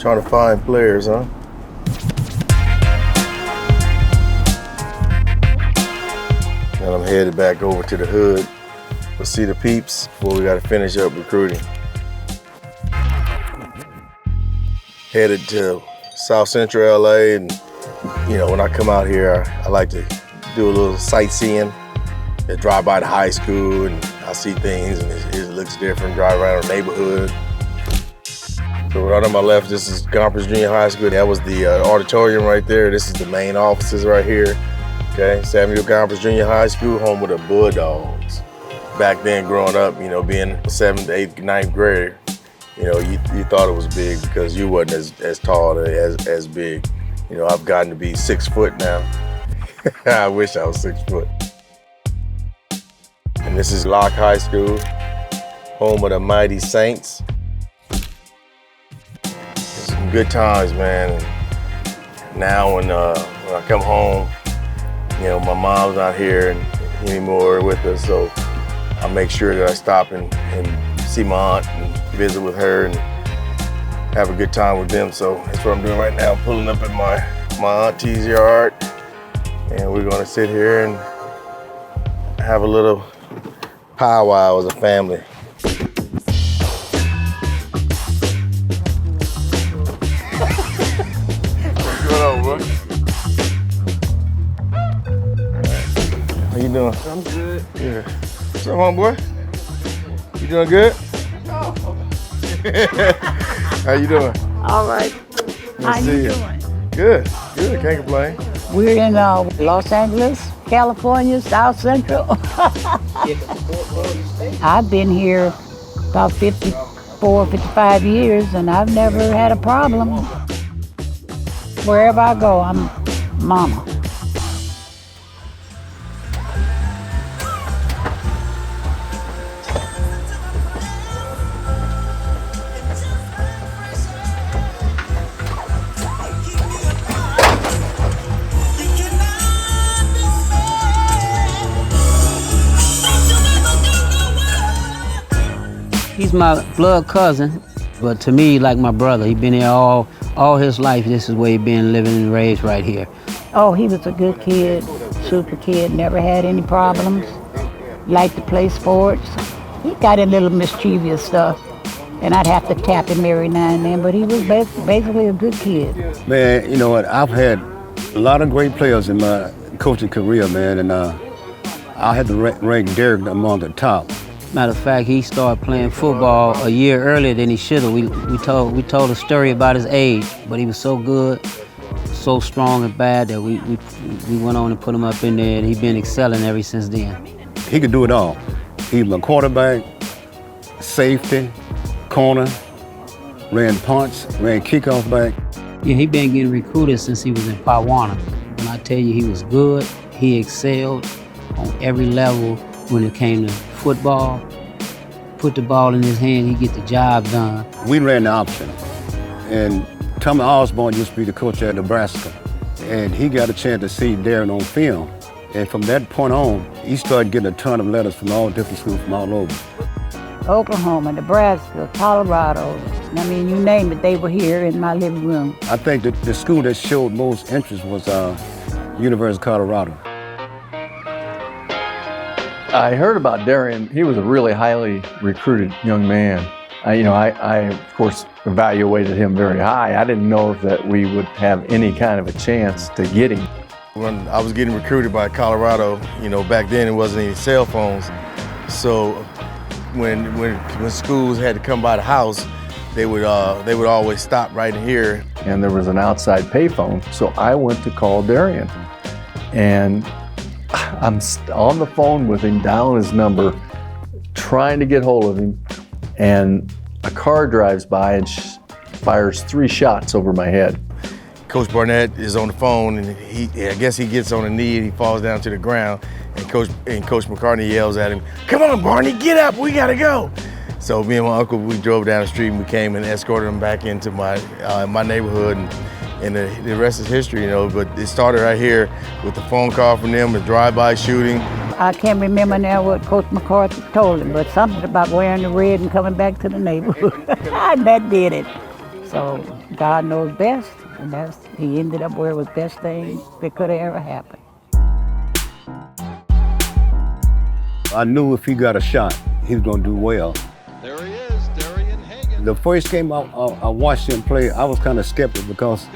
Trying to find players, huh? And I'm headed back over to the hood. We'll see the peeps before we got to finish up recruiting. Headed to South Central LA, and you know, when I come out here, I like to do a little sightseeing. I drive by the high school and I see things and it looks different, drive around the neighborhood. So right on my left, this is Gompers Junior High School. That was the auditorium right there. This is the main offices right here. Okay, Samuel Gompers Junior High School, home of the Bulldogs. Back then, growing up, you know, being a 7th, 8th, 9th grader, you know, you thought it was big because you wasn't as tall as big. You know, I've gotten to be 6 foot now. I wish I was 6 foot. And this is Locke High School, home of the Mighty Saints. It's some good times, man. Now when I come home, you know, my mom's not here anymore with us, so I make sure that I stop and see my aunt and visit with her and have a good time with them. So that's what I'm doing right now, pulling up at my auntie's yard, and we're gonna sit here and have a little powwow as a family. What's going on, bro? How you doing? I'm good. Yeah. What's up, homeboy? You doing good? How you doing? All right. How you doing? Good. Good. Can't complain. We're in Los Angeles, California, South Central. I've been here about 54, 55 years, and I've never had a problem. Wherever I go, I'm mama. He's my blood cousin, but to me, like my brother. He's been here all his life. This is where he's been living and raised right here. Oh, he was a good kid, super kid, never had any problems, liked to play sports. He got in little mischievous stuff, and I'd have to tap him every now and then, but he was basically a good kid. Man, you know what, I've had a lot of great players in my coaching career, man, and I had to rank Darian among the top. Matter of fact, he started playing football a year earlier than he should have. We told a story about his age, but he was so good, so strong and bad that we went on and put him up in there, and he's been excelling ever since then. He could do it all. He was a quarterback, safety, corner, ran punts, ran kickoff back. Yeah, he been getting recruited since he was in Pawana. When I tell you he was good, he excelled on every level when it came to football. Put the ball in his hand, he get the job done. We ran the option, and Tommy Osborne used to be the coach at Nebraska, and he got a chance to see Darian on film. And from that point on, he started getting a ton of letters from all different schools from all over. Oklahoma, Nebraska, Colorado, I mean, you name it, they were here in my living room. I think that the school that showed most interest was University of Colorado. I heard about Darian. He was a really highly recruited young man. I of course evaluated him very high. I didn't know that we would have any kind of a chance to get him. When I was getting recruited by Colorado, you know, back then it wasn't any cell phones. So when schools had to come by the house, they would always stop right here. And there was an outside payphone, so I went to call Darian. And I'm on the phone with him, dialing his number, trying to get hold of him, and a car drives by and fires 3 shots over my head. Coach Barnett is on the phone, and I guess he gets on a knee and he falls down to the ground, and Coach McCartney yells at him, "Come on, Barney, get up, we gotta go." So me and my uncle, we drove down the street and we came and escorted him back into my neighborhood, and the rest is history, you know. But it started right here with the phone call from them, the drive-by shooting. I can't remember now what Coach McCarthy told him, but something about wearing the red and coming back to the neighborhood. That did it. So God knows best, and he ended up where it was best thing that could have ever happened. I knew if he got a shot, he was going to do well. There he is, Darian Hagan. The first game I watched him play, I was kind of skeptical because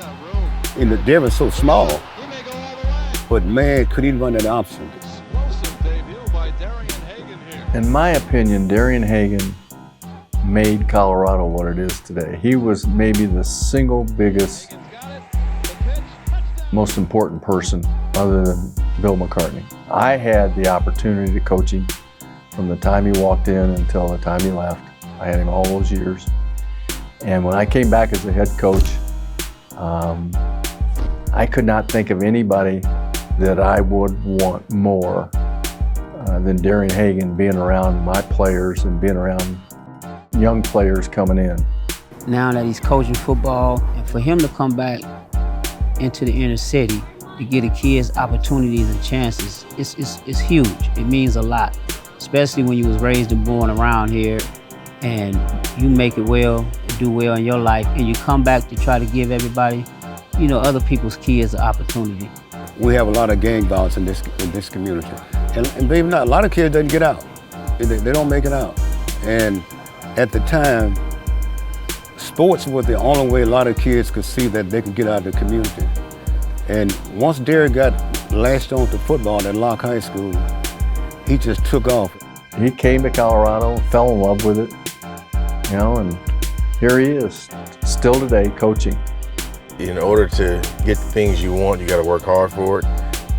they were so small. He may go all the way. But man, could he run that option? Explosive debut by Darian Hagan here. In my opinion, Darian Hagan made Colorado what it is today. He was maybe the single biggest, Hagan's got it. The pitch, touchdown. most important person other than Bill McCartney. I had the opportunity to coach him from the time he walked in until the time he left. I had him all those years. And when I came back as the head coach, I could not think of anybody that I would want more than Darian Hagan being around my players and being around young players coming in. Now that he's coaching football, and for him to come back into the inner city to give the kids opportunities and chances, it's huge. It means a lot, especially when you was raised and born around here and you make it well, do well in your life, and you come back to try to give everybody, other people's kids an opportunity. We have a lot of gang violence in this community. And believe it or not, a lot of kids doesn't get out. They don't make it out. And at the time, sports was the only way a lot of kids could see that they could get out of the community. And once Darian got latched on to football at Locke High School, he just took off. He came to Colorado, fell in love with it, and here he is, still today coaching. In order to get the things you want, you got to work hard for it.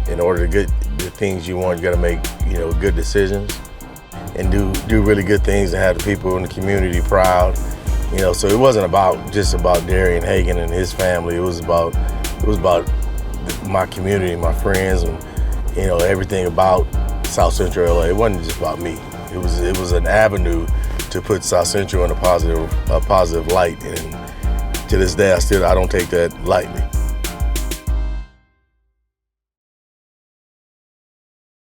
In order to get the things you want, you got to make good decisions and do really good things to have the people in the community proud. So it wasn't just about Darian Hagan and his family. It was about my community, my friends, and everything about South Central LA. It wasn't just about me. It was an avenue to put South Central in a positive light, and to this day I don't take that lightly.